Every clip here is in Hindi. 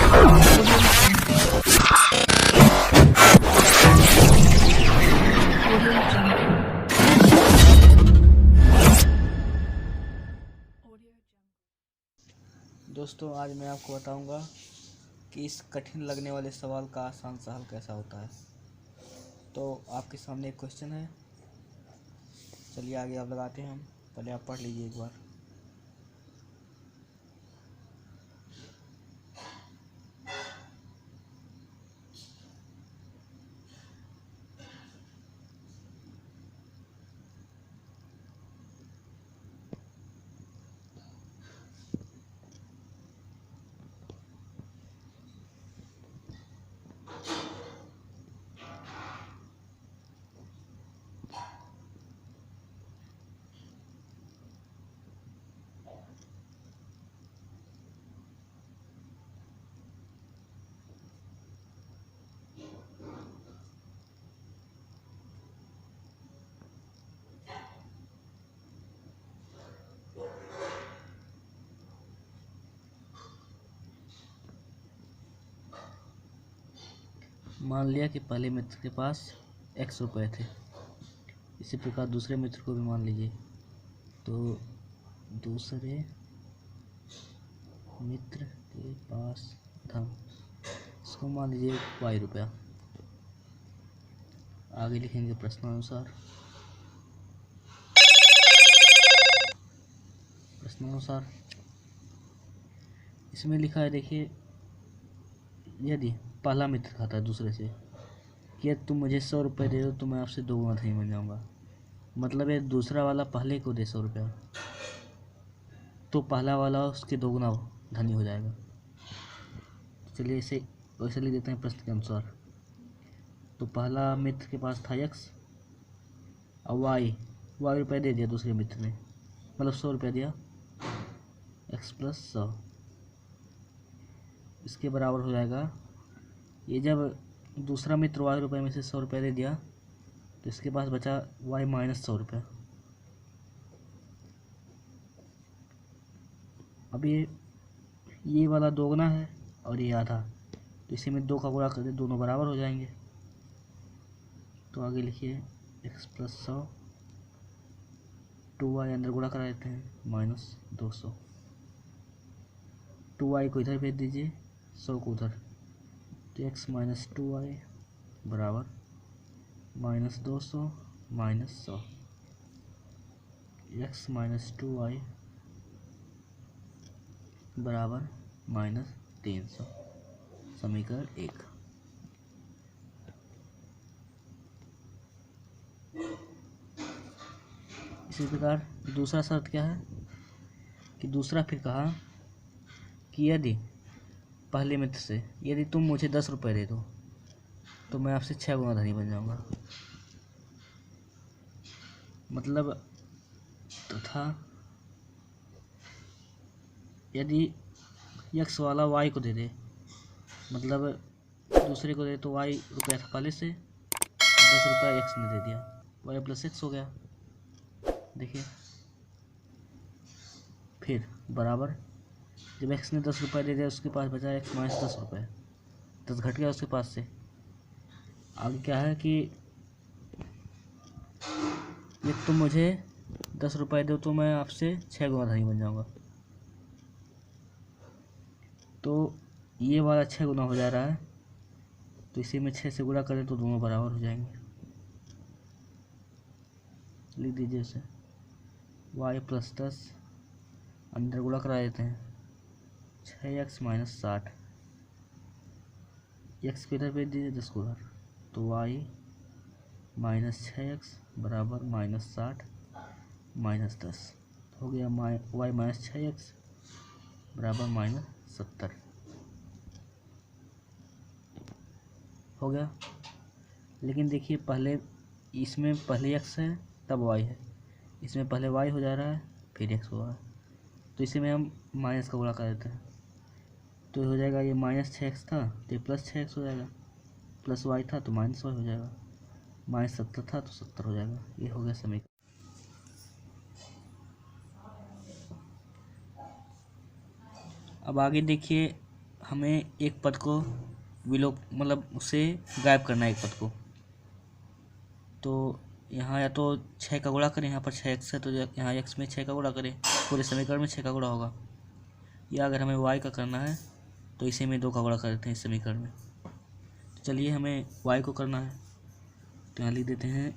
दोस्तों, आज मैं आपको बताऊंगा कि इस कठिन लगने वाले सवाल का आसान सा हल कैसा होता है। तो आपके सामने एक क्वेश्चन है, चलिए आगे आप लगाते हैं। हम पहले आप पढ़ लीजिए एक बार। मान लिया कि पहले मित्र के पास x रुपये थे, इसी प्रकार दूसरे मित्र को भी मान लीजिए। तो दूसरे मित्र के पास था, इसको मान लीजिए y रुपया। आगे लिखेंगे प्रश्नानुसार। इसमें लिखा है, देखिए, यदि पहला मित्र खाता है दूसरे से कि यदि तुम मुझे 100 रुपये दे दो तो मैं आपसे 2 गुना धनी बन जाऊँगा। मतलब ये दूसरा वाला पहले को दे 100 रुपया तो पहला वाला उसके 2 गुना धनी हो जाएगा। चलिए इसे वैसे लिख देते हैं प्रश्न के अनुसार। तो पहला मित्र के पास था x और y रुपये दे दिया दूसरे मित्र ने, मतलब 100 रुपया दिया, x प्लस 100 इसके बराबर हो जाएगा। ये जब दूसरा मित्र y रुपये में से 100 रुपया दे दिया तो इसके पास बचा y माइनस 100 रुपया। अब ये वाला 2 गुना है और ये आधा, तो इसी में 2 का गुणा कर दे, दोनों बराबर हो जाएंगे। तो आगे लिखिए x प्लस 100, 2y अंदर गुणा करा देते हैं, माइनस 200। 2y को इधर भेज दीजिए, 100 को उधर, तो x माइनस 2y बराबर minus 200 minus 100। x minus 2y बराबर माइनस 300, समीकरण 1। इसी प्रकार दूसरा शर्त क्या है कि दूसरा फिर कहा कि यदि पहले मित्र से यदि तुम मुझे 10 रुपये दे दो तो मैं आपसे 6 गुना धनी बन जाऊंगा। मतलब तथा यदि x वाला y को दे दे, मतलब दूसरे को दे, तो y रुपया था पहले से, 10 रुपया x ने दे दिया, y प्लस x हो गया। देखिए फिर बराबर, जब x ने 10 रुपये दे दिया उसके पास बचा x माइनस 10 रुपये, 10 घट गया उसके पास से। आगे क्या है कि ये तुम मुझे 10 रुपये दो तो मैं आपसे 6 गुना धनी बन जाऊंगा। तो ये वाला 6 गुना हो जा रहा है, तो इसी में 6 से गुणा करें तो दोनों बराबर हो जाएंगे। लिख दीजिए इसे, y प्लस 10 अंदर गुणा करा देते हैं, 6x माइनस 60, x को इधर भेज दीजिए, 10 को उधर, तो y माइनस 6x बराबर माइनस 60 माइनस 10 हो गया। y माइनस 6x बराबर माइनस 70 हो गया। लेकिन देखिए पहले इसमें पहले x है तब y है, इसमें पहले y हो जा रहा है फिर x हो रहा है, तो इसी में हम माइनस का गुणा कर देते हैं, तो हो जाएगा ये माइनस 6x था तो ये प्लस 6x हो जाएगा, प्लस y था तो माइनस y हो जाएगा, माइनस 70 था तो 70 हो जाएगा। ये हो गया समीकरण। अब आगे देखिए हमें एक पद को विलोप मतलब उसे गायब करना है एक पद को। तो यहाँ या तो 6 का गुणा करें, यहाँ पर 6x है तो यहाँ x में 6 का गुणा करें, पूरे समीकरण में 6 का गुणा होगा। या अगर हमें y का करना है तो इसे में 2 का गुणा कर देते हैं इस समीकरण में। तो चलिए हमें y को करना है, तो यहाँ लिख देते हैं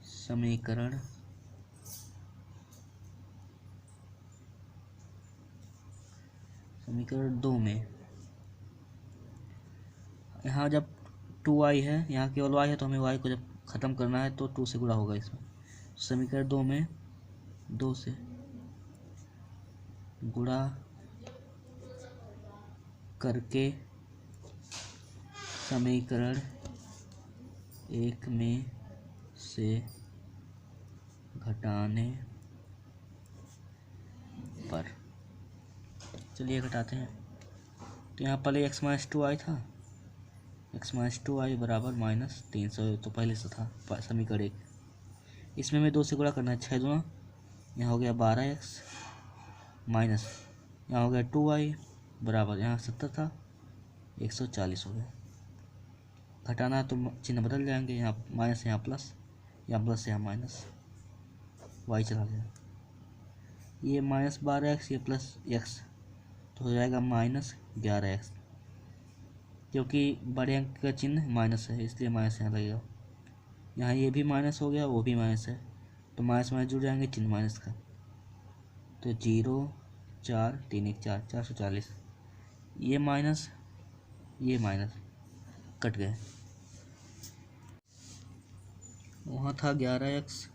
समीकरण समीकरण 2 में यहाँ जब 2y है, यहाँ केवल y है, तो हमें y को जब ख़त्म करना है तो 2 से गुणा होगा इसमें। समीकरण 2 में 2 से गुणा करके समीकरण 1 में से घटाने पर, चलिए घटाते हैं। तो यहाँ पहले x माइनस 2 आई था, x माइनस 2 आई बराबर माइनस 300 तो पहले से था समीकरण 1। इसमें हमें 2 से गुणा करना है, 6 दूना, यहाँ हो गया 12x माइनस यहाँ हो गया 2y बराबर यहाँ 70 था 140 हो गया। घटाना तो चिन्ह बदल जाएंगे, यहाँ माइनस यहाँ प्लस, यहाँ प्लस यहाँ माइनस, y चला गया। ये माइनस 12x ये प्लस x तो हो जाएगा माइनस 11x, क्योंकि बड़े अंक का चिन्ह माइनस है इसलिए माइनस यहाँ लगेगा। यहाँ ये भी माइनस हो गया, वो भी माइनस है, तो माइनस माइनस जुड़ जाएंगे चिन्ह माइनस का। तो 0 4 3 1 4 440, ये माइनस कट गए। वहाँ था 11x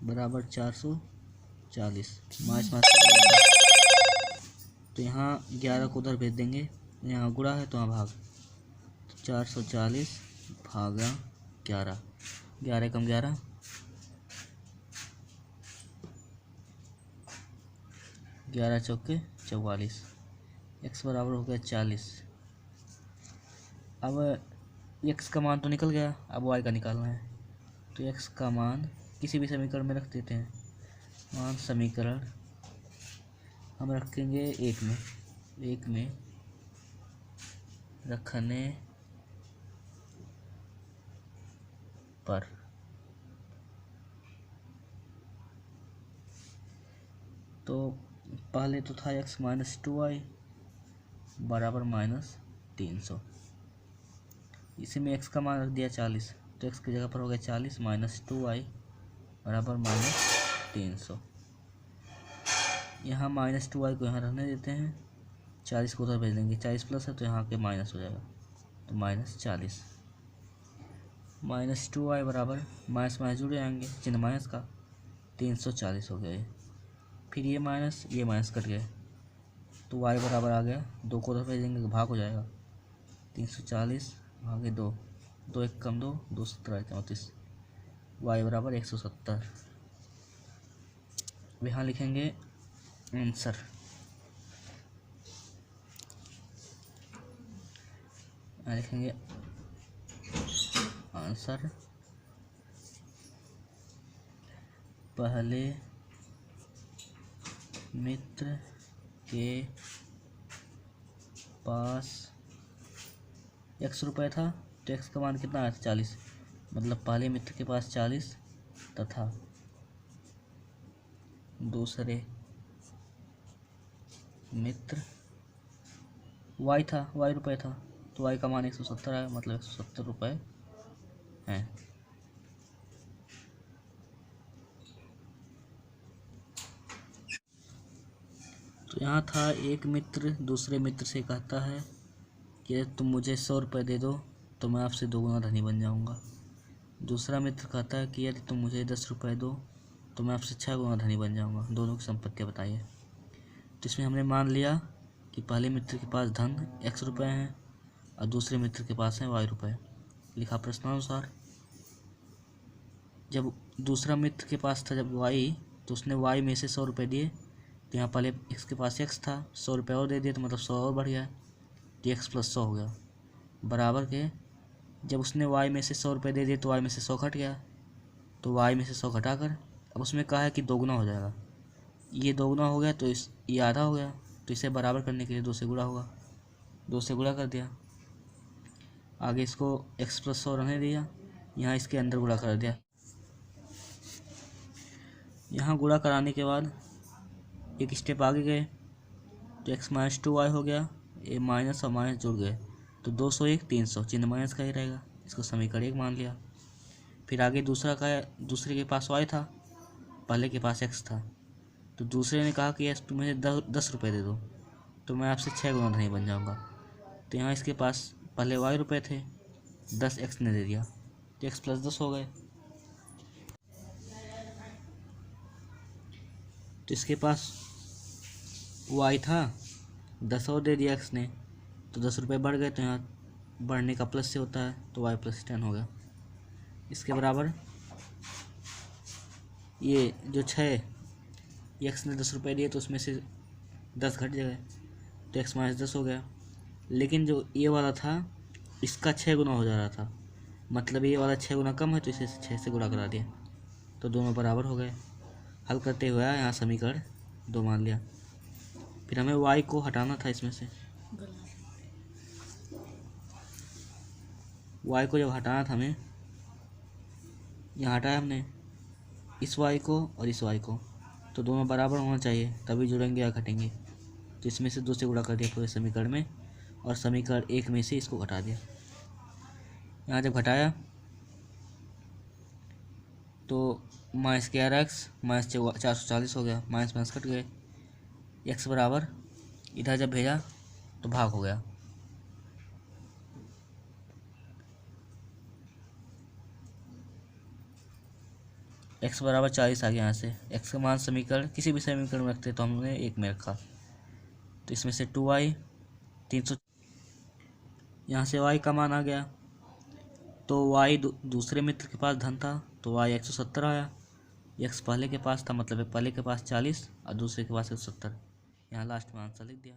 बराबर 440 माइनस माइनस, तो यहाँ 11 को उधर भेज देंगे, यहाँ गुणा है तो यहाँ भाग, तो 440 भागा 11, 11 कम 11 11 चौके 44, x बराबर हो गया 40। अब x का मान तो निकल गया, अब y का निकालना है। तो x का मान किसी भी समीकरण में रख देते हैं, मान समीकरण हम रखेंगे 1 में रखने पर तो पहले तो था x माइनस 2y बराबर माइनस 300, इसी में x का मान रख दिया 40, तो x की जगह पर हो गया 40 माइनस 2y बराबर माइनस 300। यहाँ माइनस 2y को यहाँ रहने देते हैं, 40 को उधर भेज देंगे, 40 प्लस है तो यहाँ के माइनस हो जाएगा, तो माइनस 40 माइनस 2y बराबर माइनस माइनस जुड़ जाएंगे चिन्ह माइनस का, 340 हो गया ये। फिर ये माइनस कट गए तो y बराबर आ गया, 2 को उधर भेज देंगे तो भाग हो जाएगा, 340 भागे 2, 2 1 कम 2 2 17 34, y बराबर 170। यहाँ लिखेंगे आंसर, लिखेंगे आंसर पहले मित्र के पास x रुपये था तो x का मान कितना आया था 40, मतलब पहले मित्र के पास 40 तथा दूसरे मित्र y था, y रुपये था तो y का मान 170 आया, मतलब 170 रुपये हैं। तो यहाँ था एक मित्र दूसरे मित्र से कहता है कि तुम मुझे 100 रुपये दे दो तो मैं आपसे 2 गुना धनी बन जाऊँगा। दूसरा मित्र कहता है कि यदि तुम मुझे 10 रुपये दो तो मैं आपसे 6 गुना धनी बन जाऊँगा। दोनों की संपत्तियाँ बताइए। तो इसमें हमने मान लिया कि पहले मित्र के पास धन x रुपये हैं और दूसरे मित्र के पास हैं y रुपये। लिखा प्रश्नानुसार, जब दूसरा मित्र के पास था जब y, तो उसने y में से 100 रुपये दिए, तो यहाँ पहले x के पास x था, 100 रुपये और दे दिए तो मतलब 100 और बढ़ गया, तो x प्लस 100 हो गया। बराबर के जब उसने y में से 100 रुपये दे दिए तो y में से 100 घट गया, तो y में से 100 घटाकर अब उसमें कहा है कि दोगुना हो जाएगा। ये दोगुना हो गया तो ये आधा हो गया, तो इसे बराबर करने के लिए 2 से गुणा होगा, 2 से गुणा कर दिया। आगे इसको x + 100 रहने दिया, यहाँ इसके अंदर गुणा कर दिया। यहाँ गुणा कराने के बाद एक स्टेप आगे गए तो x - 2y हो गया, ये माइनस और माइनस जुड़ गए तो 201 300, चिन्ह माइनस का ही रहेगा, इसको समीकरण 1 मान लिया। फिर आगे दूसरे के पास y था, पहले के पास x था, तो दूसरे ने कहा कि तुम मुझे 10 रुपये दे दो तो मैं आपसे 6 गुना धनी बन जाऊंगा। तो यहाँ इसके पास पहले y रुपये थे, 10 x ने दे दिया तो x + 10 हो गए। तो इसके पास y था, 10 और दे दिया x ने, तो 10 रुपये बढ़ गए, तो यहाँ बढ़ने का प्लस से होता है तो y + 10 हो गया। इसके बराबर ये जो 6 x ने 10 रुपये दिए तो उसमें से 10 घट जाए तो x - 10 हो गया। लेकिन जो ये वाला था इसका 6 गुना हो जा रहा था, मतलब ये वाला 6 गुना कम है तो इसे 6 से गुणा करा दिया तो दोनों बराबर हो गए। हल करते हुए यहाँ समीकरण 2 मान लिया। फिर हमें y को हटाना था इसमें से, y को जब हटाना था हमें, यहाँ हटाया हमने इस y को और इस y को, तो दोनों बराबर होना चाहिए तभी जुड़ेंगे या घटेंगे। तो इसमें से 2 से गुणा कर दिया पूरे समीकरण में और समीकरण 1 में से इसको घटा दिया। यहाँ जब घटाया तो -11x - 440 हो गया, माइनस माइनस कट गए, x बराबर इधर जब भेजा तो भाग हो गया। x बराबर 40 आ गया। यहाँ से x का मान समीकरण किसी भी समीकरण में रखते तो हमने 1 में रखा, तो इसमें से 2y 300, यहाँ से y का मान आ गया तो y दूसरे मित्र के पास धन था तो y 170 आया, x पहले के पास था मतलब पहले के पास 40 और दूसरे के पास 170, यहाँ लास्ट में आंसर लिख दिया।